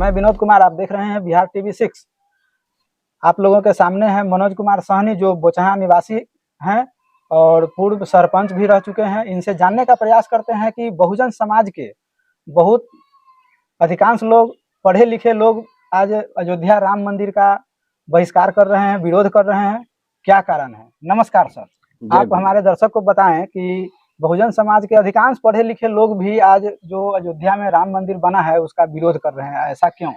मैं विनोद कुमार, आप देख रहे हैं बिहार टीवी 6। आप लोगों के सामने है मनोज कुमार साहनी, जो बोचहा निवासी हैं और पूर्व सरपंच भी रह चुके हैं। इनसे जानने का प्रयास करते हैं कि बहुजन समाज के बहुत अधिकांश लोग, पढ़े लिखे लोग, आज अयोध्या राम मंदिर का बहिष्कार कर रहे हैं, विरोध कर रहे हैं। क्या कारण है? नमस्कार सर, आप हमारे दर्शक को बताएं कि बहुजन समाज के अधिकांश पढ़े लिखे लोग भी आज जो अयोध्या में राम मंदिर बना है उसका विरोध कर रहे हैं, ऐसा क्यों?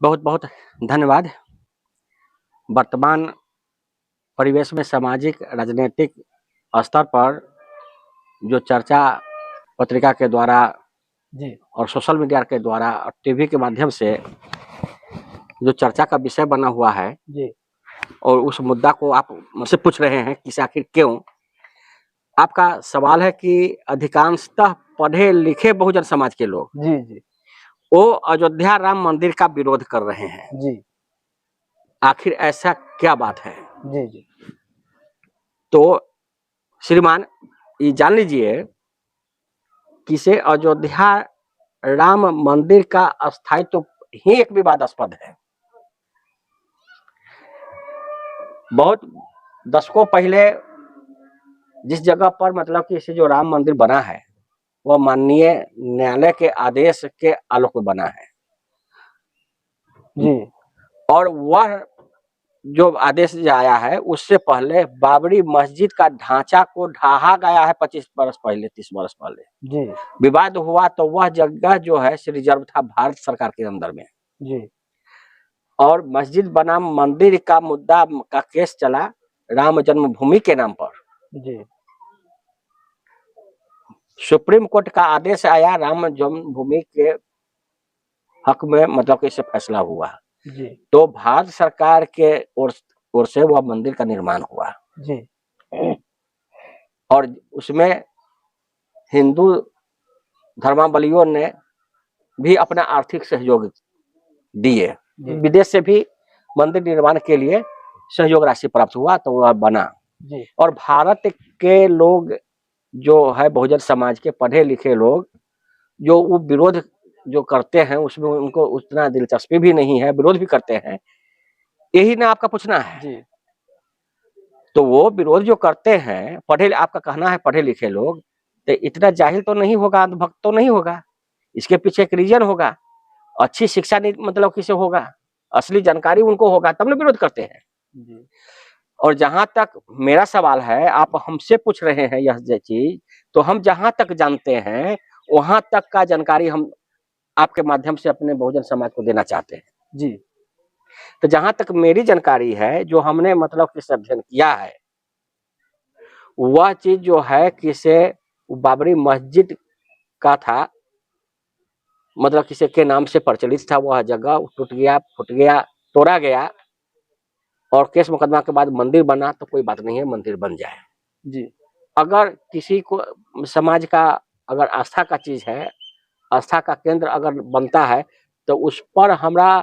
बहुत बहुत धन्यवाद। वर्तमान परिवेश में सामाजिक राजनीतिक स्तर पर जो चर्चा पत्रिका के द्वारा जी और सोशल मीडिया के द्वारा और टीवी के माध्यम से जो चर्चा का विषय बना हुआ है जी और उस मुद्दा को आप मुझसे पूछ रहे हैं कि आखिर क्यों। आपका सवाल है कि अधिकांशतः पढ़े लिखे बहुजन समाज के लोग जी जी वो अयोध्या राम मंदिर का विरोध कर रहे हैं। जी आखिर ऐसा क्या बात है? जी जी तो श्रीमान, ये जान लीजिए कि से अयोध्या राम मंदिर का स्थायित्व ही एक विवादास्पद है। बहुत दशकों पहले जिस जगह पर मतलब कि इसे जो राम मंदिर बना है वह माननीय न्यायालय के आदेश के आलोक में बना है जी और वह जो आदेश आया है उससे पहले बाबरी मस्जिद का ढांचा को ढहा गया है 25 वर्ष पहले, 30 वर्ष पहले। जी विवाद हुआ तो वह जगह जो है रिजर्व था भारत सरकार के अंदर में, जी और मस्जिद बनाम मंदिर का मुद्दा का केस चला राम जन्मभूमि के नाम पर। जी सुप्रीम कोर्ट का आदेश आया, राम जन्मभूमि के हक में मतलब कि इसे फैसला हुआ। जी तो भारत सरकार के ओर से वह मंदिर का निर्माण हुआ जी और उसमें हिंदू धर्मावलंबियों ने भी अपना आर्थिक सहयोग दिए। विदेश से भी मंदिर निर्माण के लिए सहयोग राशि प्राप्त हुआ तो वह बना। जी और भारत के लोग जो है बहुजन समाज के पढ़े लिखे लोग जो वो विरोध जो करते हैं उसमें उनको उतना दिलचस्पी भी नहीं है, विरोध भी करते हैं। यही ना आपका पूछना है? जी तो वो विरोध जो करते हैं, आपका कहना है पढ़े लिखे लोग, तो इतना जाहिल तो नहीं होगा, अंधभक्त तो नहीं होगा। इसके पीछे एक रीजन होगा, अच्छी शिक्षा नहीं मतलब किसे होगा, असली जानकारी उनको होगा, तब ना विरोध करते हैं। जी और जहां तक मेरा सवाल है, आप हमसे पूछ रहे हैं यह चीज, तो हम जहां तक जानते हैं वहां तक का जानकारी हम आपके माध्यम से अपने बहुजन समाज को देना चाहते हैं। जी तो जहां तक मेरी जानकारी है, जो हमने मतलब किस अध्ययन किया है, वह चीज जो है किसे बाबरी मस्जिद का था, मतलब किसी के नाम से प्रचलित था। वह जगह टूट गया, फूट गया, तोड़ा गया और केस मुकदमा के बाद मंदिर बना, तो कोई बात नहीं है, मंदिर बन जाए। जी अगर किसी को समाज का अगर आस्था का चीज है, आस्था का केंद्र अगर बनता है, तो उस पर हमरा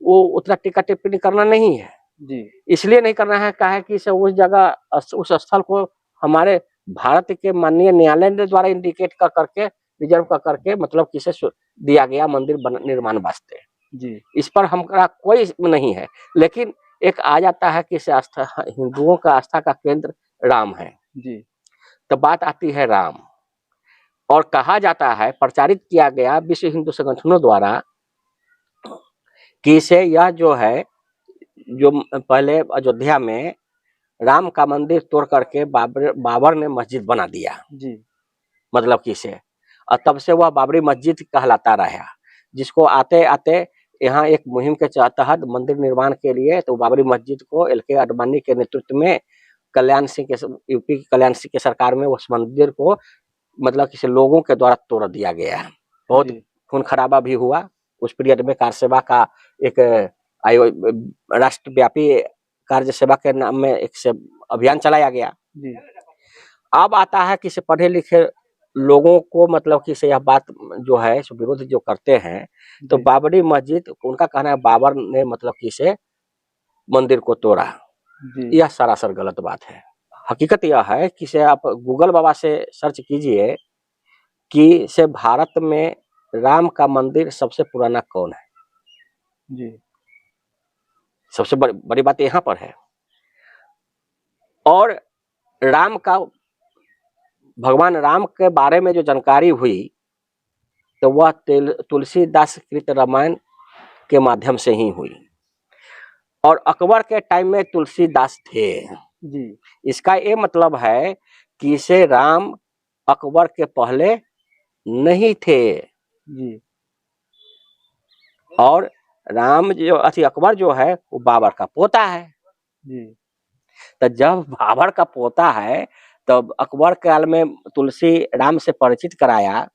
वो उतना टीका टिप्पणी करना नहीं है। जी इसलिए नहीं करना है काहे कि उस जगह उस स्थल को हमारे भारत के माननीय न्यायालय ने द्वारा इंडिकेट कर करके, रिजर्व कर करके मतलब किसे दिया गया मंदिर निर्माण वास्ते। जी इस पर हमारा कोई नहीं है। लेकिन एक आ जाता है कि आस्था, हिंदुओं का आस्था का केंद्र राम है, जी तो बात आती है राम। और कहा जाता है, प्रचारित किया गया विश्व हिंदू संगठनों द्वारा कि इसे यह जो है, जो पहले अयोध्या में राम का मंदिर तोड़ करके बाबर ने मस्जिद बना दिया, जी मतलब कि इसे, और तब से वह बाबरी मस्जिद कहलाता रहा। जिसको आते आते यहाँ एक मुहिम के तहत मंदिर निर्माण के लिए, तो बाबरी मस्जिद को LK आडवाणी के नेतृत्व में कल्याण सिंह के, यूपी की कल्याण सिंह के सरकार में उस मंदिर को मतलब किसी लोगों के द्वारा तोड़ दिया गया। बहुत खून खराबा भी हुआ उस पीरियड में। कार्य सेवा का एक राष्ट्रव्यापी कार्य सेवा के नाम में एक अभियान चलाया गया। जी अब आता है कि पढ़े लिखे लोगों को मतलब कि यह बात जो है विरोध जो करते हैं, तो बाबरी मस्जिद, उनका कहना है बाबर ने मतलब कि इसे मंदिर को तोड़ा। यह सरासर गलत बात है। हकीकत यह है कि से आप गूगल बाबा से सर्च कीजिए कि से भारत में राम का मंदिर सबसे पुराना कौन है। जी सबसे बड़ी बात यहाँ पर है। और राम का, भगवान राम के बारे में जो जानकारी हुई तो वह तुलसीदास कृत रामायण के माध्यम से ही हुई। और अकबर के टाइम में तुलसीदास थे। जी इसका ये मतलब है कि इसे राम अकबर के पहले नहीं थे। जी और राम जो अकबर जो है वो बाबर का पोता है। जी तो जब बाबर का पोता है तो अकबर काल में तुलसी राम से परिचित कराया,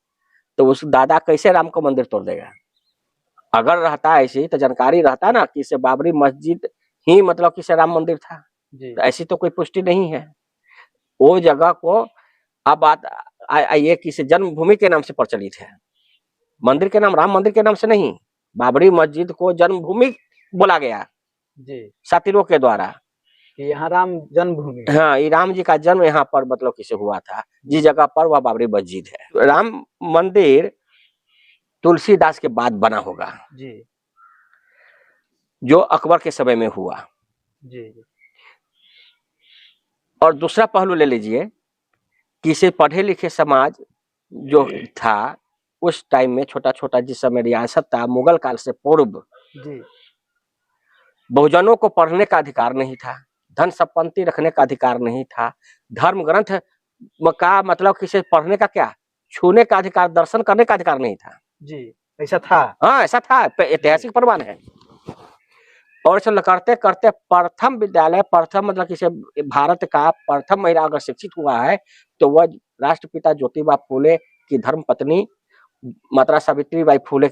तो उस दादा कैसे राम का मंदिर तोड़ देगा? अगर रहता ऐसी तो जानकारी रहता ना कि इसे बाबरी मस्जिद ही मतलब कि इसे राम मंदिर था, जी तो ऐसी तो कोई पुष्टि नहीं है। वो जगह को अब बात आइए कि इसे जन्मभूमि के नाम से प्रचलित है। मंदिर के नाम राम मंदिर के नाम से नहीं, बाबरी मस्जिद को जन्मभूमि बोला गया जी शातिरों के द्वारा। कि यहाँ राम जन्मभूमि है। हाँ, ये राम जी का जन्म यहाँ पर मतलब किसे हुआ था, जिस जगह पर वह बाबरी मस्जिद है। राम मंदिर तुलसीदास के बाद बना होगा, जी जो अकबर के समय में हुआ। जी जी और दूसरा पहलू ले लीजिए कि इसे पढ़े लिखे समाज जो था उस टाइम में, छोटा छोटा जिस समय रियासत था मुगल काल से पूर्व, जी बहुजनों को पढ़ने का अधिकार नहीं था, धन संपत्ति रखने का अधिकार नहीं था, धर्म ग्रंथ का मतलब किसी पढ़ने का क्या, छूने का अधिकार, दर्शन करने का अधिकार नहीं था। जी ऐसा था। हाँ, ऐसा था, ऐतिहासिक प्रमाण है। और ऐसा करते करते प्रथम विद्यालय, प्रथम मतलब किसी भारत का प्रथम महिला अगर शिक्षित हुआ है तो वह राष्ट्रपिता ज्योतिबा फूले की धर्म पत्नी माता सावित्रीबाई फूले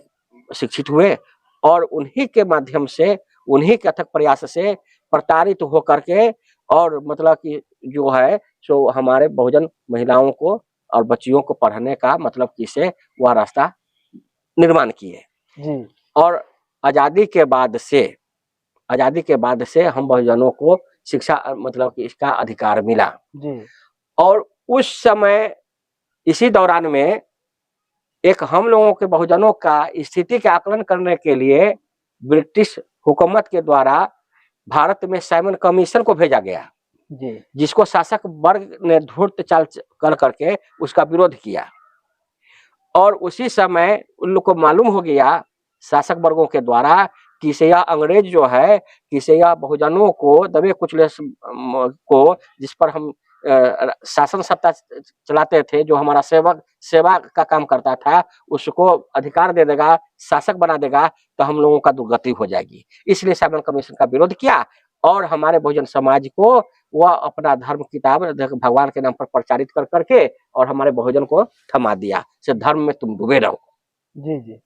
शिक्षित हुए। और उन्हीं के माध्यम से, उन्हीं के अथक प्रयास से प्रताड़ित होकर के और मतलब कि जो है सो हमारे बहुजन महिलाओं को और बच्चियों को पढ़ने का मतलब किसे वह रास्ता निर्माण किए। जी और आजादी के बाद से, आजादी के बाद से हम बहुजनों को शिक्षा मतलब कि इसका अधिकार मिला। जी और उस समय इसी दौरान में एक हम लोगों के बहुजनों का स्थिति के आकलन करने के लिए ब्रिटिश हुकूमत के द्वारा भारत में साइमन कमीशन को भेजा गया, जी जिसको शासक वर्ग ने धूर्त चाल कर करके उसका विरोध किया। और उसी समय उन लोग को मालूम हो गया शासक वर्गों के द्वारा कि यह अंग्रेज जो है कि यह बहुजनों को दबे कुचले को, जिस पर हम शासन सत्ता चलाते थे, जो हमारा सेवा का काम करता था, उसको अधिकार दे देगा, शासक बना देगा तो हम लोगों का दुर्गति हो जाएगी। इसलिए साइमन कमीशन का विरोध किया और हमारे बहुजन समाज को वह अपना धर्म किताब भगवान के नाम पर प्रचारित कर करके और हमारे बहुजन को थमा दिया, से धर्म में तुम डूबे रहो। जी जी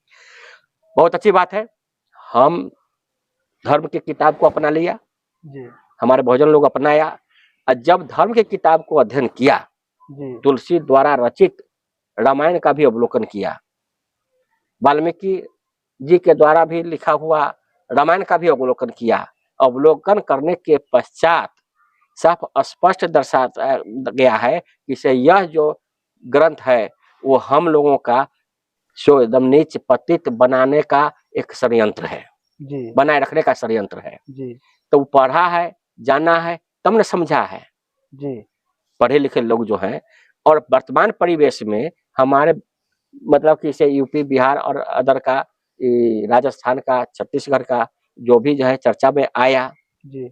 बहुत अच्छी बात है, हम धर्म की किताब को अपना लिया, जी हमारे बहुजन लोग अपनाया। और जब धर्म की किताब को अध्ययन किया, जी तुलसी द्वारा रचित रामायण का भी अवलोकन किया, वाल्मीकि जी के द्वारा भी लिखा हुआ रामायण का भी अवलोकन किया। अवलोकन करने के पश्चात साफ स्पष्ट दर्शाया गया है कि यह जो ग्रंथ है वो हम लोगों का सो एकदम नीच पतित बनाने का एक षड्यंत्र है, जी बनाए रखने का षड्यंत्र है। जी तो पढ़ा है, जाना है, तब ने समझा है, जी पढ़े लिखे लोग जो हैं। और वर्तमान परिवेश में हमारे मतलब कि इसे यूपी, बिहार और अदर का, राजस्थान का, छत्तीसगढ़ का जो भी जो है चर्चा में आया, जी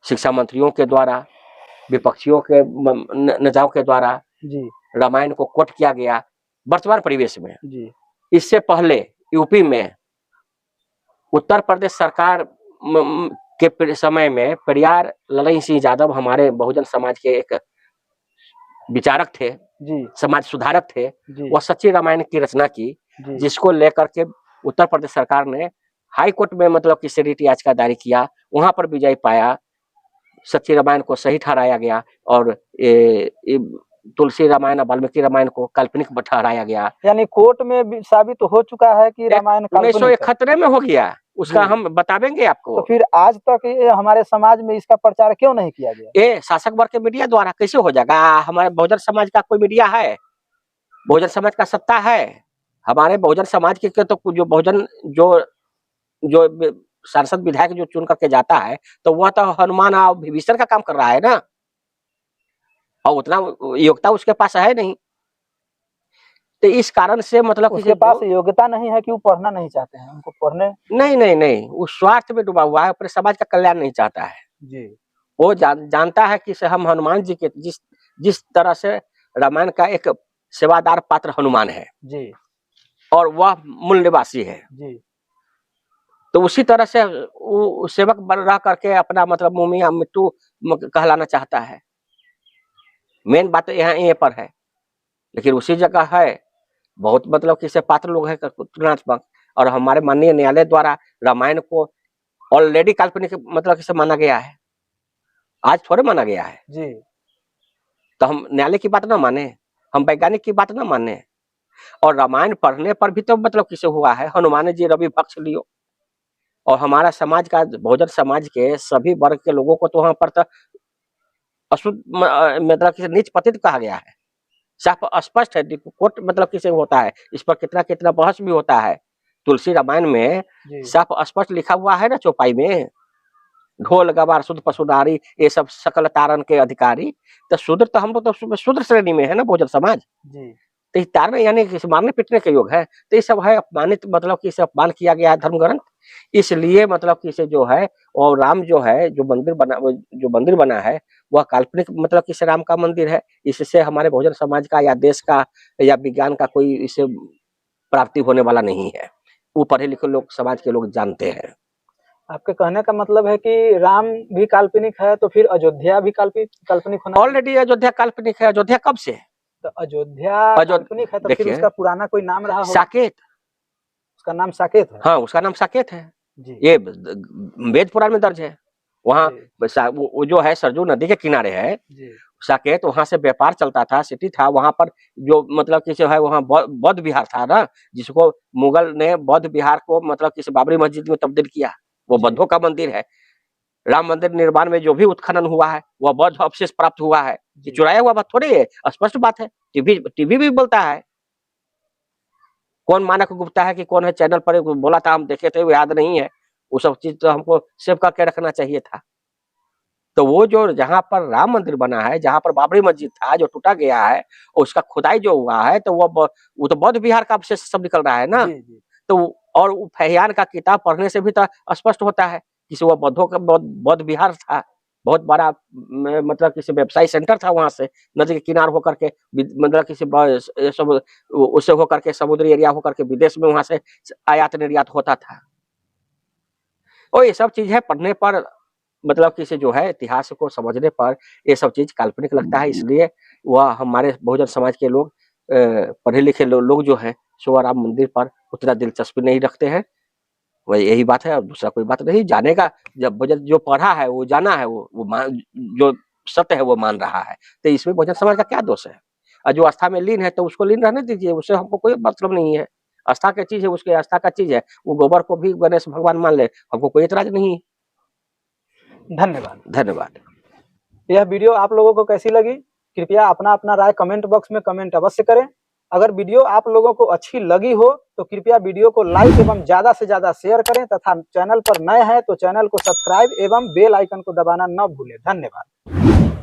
शिक्षा मंत्रियों के द्वारा, विपक्षियों के नेताओं के द्वारा जी रामायण को कोट किया गया वर्तमान परिवेश में। जी इससे पहले यूपी में उत्तर प्रदेश सरकार के समय में पेरियार ललन सिंह यादव हमारे बहुजन समाज के एक विचारक थे, जी समाज सुधारक थे। जी वह सच्ची रामायण की रचना की, जी जिसको लेकर के उत्तर प्रदेश सरकार ने हाई कोर्ट में मतलब कि रिट याचिका दायर किया, वहां पर विजय पाया, सच्ची रामायण को सही ठहराया गया और तुलसी रामायण और वाल्मीकि रामायण को काल्पनिक ठहराया गया। यानी कोर्ट में भी साबित हो चुका है कि रामायण काल्पनिक है। 1971 में हो गया, उसका जी। हम बतावेंगे आपको। तो फिर आज तक ये हमारे समाज में इसका प्रचार क्यों नहीं किया गया? ये शासक वर्ग के मीडिया द्वारा कैसे हो जाएगा? हमारे बहुजन समाज का कोई मीडिया है? बहुजन समाज का सत्ता है? हमारे बहुजन समाज के तो जो बहुजन जो जो सांसद विधायक जो चुन करके जाता है, तो वह तो हनुमान और विभीषण का काम कर रहा है ना, और उतना योग्यता उसके पास है नहीं। तो इस कारण से मतलब उसके पास योग्यता नहीं है कि वो पढ़ना नहीं चाहते हैं, उनको पढ़ने नहीं, वो स्वार्थ में डूबा हुआ है, अपने समाज का कल्याण नहीं चाहता है। जी वो जानता है कि हम हनुमान जी के जिस तरह से रामायण का एक सेवादार पात्र हनुमान है जी और वह मूल निवासी है, जी तो उसी तरह से वो सेवक बन रह करके अपना मतलब मुँह मियां मिट्टू कहलाना चाहता है। मेन बात यहाँ ये पर है, लेकिन उसी जगह है बहुत मतलब किसे पात्र लोग है तुलनात्मक, और हमारे माननीय न्यायालय द्वारा रामायण को ऑलरेडी काल्पनिक मतलब किसे माना गया है, आज थोड़े माना गया है। जी तो हम न्यायालय की बात ना माने, हम वैज्ञानिक की बात ना माने। और रामायण पढ़ने पर भी तो मतलब किसे हुआ है, हनुमान जी रवि पक्ष लियो, और हमारा समाज का बहुजन समाज के सभी वर्ग के लोगों को तो वहां पर तो अशुद्ध मतलब किसे नीच पतित कहा गया है, साफ स्पष्ट है, कोर्ट मतलब किसे होता है, इस पर कितना कितना बहस भी होता है। तुलसी रामायण में साफ स्पष्ट लिखा हुआ है ना चौपाई में, ढोल गवार शुद्ध पशु नारी ये सब सकल तारण के अधिकारी। तो शूद्र तो हम लोग तो शूद्र श्रेणी में है ना बहुजन समाज, जी तो इस तारण यानी कि मारने पीटने के योग है, तो ये सब है अपमानित मतलब कि इसे अपमान किया गया है धर्म ग्रंथ। इसलिए मतलब कि इसे जो है, और राम जो है जो मंदिर बना है वह काल्पनिक मतलब कि इसे राम का मंदिर है। इससे हमारे बहुजन समाज का या देश का या विज्ञान का कोई इसे प्राप्ति होने वाला नहीं है, वो पढ़े लिखे लोग समाज के लोग जानते हैं। आपके कहने का मतलब है कि राम भी काल्पनिक है, तो फिर अयोध्या भी काल्पनिक होना चाहिए। ऑलरेडी अयोध्या काल्पनिक है। अयोध्या कब से? तो अयोध्या काल्पनिक है, तो फिर देखिए उसका पुराना कोई नाम रहा होगा। साकेत, उसका नाम साकेत है। हाँ उसका नाम साकेत है, जी ये वेद पुराण में दर्ज है। वहाँ वो जो है सरजू नदी के किनारे है जी साकेत, वहां से व्यापार चलता था, सिटी था वहां पर, जो मतलब कि जो है वहाँ बौद्ध विहार था ना, जिसको मुगल ने बौद्ध विहार को मतलब किसी बाबरी मस्जिद में तब्दील किया, वो जी। बौद्धों का मंदिर है। राम मंदिर निर्माण में जो भी उत्खनन हुआ है वह बौद्ध अवशेष प्राप्त हुआ है, ये चुराया हुआ बात थोड़ी है, स्पष्ट बात है। टीवी भी बोलता है, कौन मानक गुप्ता है कि कौन है चैनल पर बोला था, हम देखे थे, वो याद नहीं है। वो सब चीज तो हमको सेव करके रखना चाहिए था। तो वो जो जहाँ पर राम मंदिर बना है, जहाँ पर बाबरी मस्जिद था जो टूटा गया है, उसका खुदाई जो हुआ है, तो वो तो बौद्ध विहार का अवशेष सब निकल रहा है ना। जी तो और फहियान का किताब पढ़ने से भी तो स्पष्ट होता है कि वो बौद्धों का बौद्ध विहार था, बहुत बड़ा मतलब किसी व्यवसायी सेंटर था, वहां से नदी के किनार होकर के मतलब किसी सब उससे होकर के समुद्री एरिया होकर के विदेश में वहां से आयात निर्यात होता था। और ये सब चीज है पढ़ने पर मतलब किसी जो है इतिहास को समझने पर ये सब चीज काल्पनिक लगता है। इसलिए वह हमारे बहुजन समाज के लोग पढ़े लिखे लोग जो है सो राम मंदिर पर उतना दिलचस्पी नहीं रखते हैं। वही यही बात है और दूसरा कोई बात नहीं। जाने का जब बहुजन जो पढ़ा है वो जाना है, वो जो सत्य है वो मान रहा है, तो इसमें बहुजन समाज का क्या दोष है? और जो आस्था में लीन है तो उसको लीन रहने दीजिए, उससे हमको कोई मतलब नहीं है। आस्था की चीज है, उसकी आस्था का चीज है, वो गोबर को भी गणेश भगवान मान ले, हमको कोई एतराज नहीं है। धन्यवाद। धन्यवाद। यह वीडियो आप लोगों को कैसी लगी, कृपया अपना अपना राय कमेंट बॉक्स में कमेंट अवश्य करें। अगर वीडियो आप लोगों को अच्छी लगी हो तो कृपया वीडियो को लाइक एवं ज्यादा से ज्यादा शेयर करें, तथा चैनल पर नए हैं तो चैनल को सब्सक्राइब एवं बेल आइकन को दबाना न भूलें। धन्यवाद।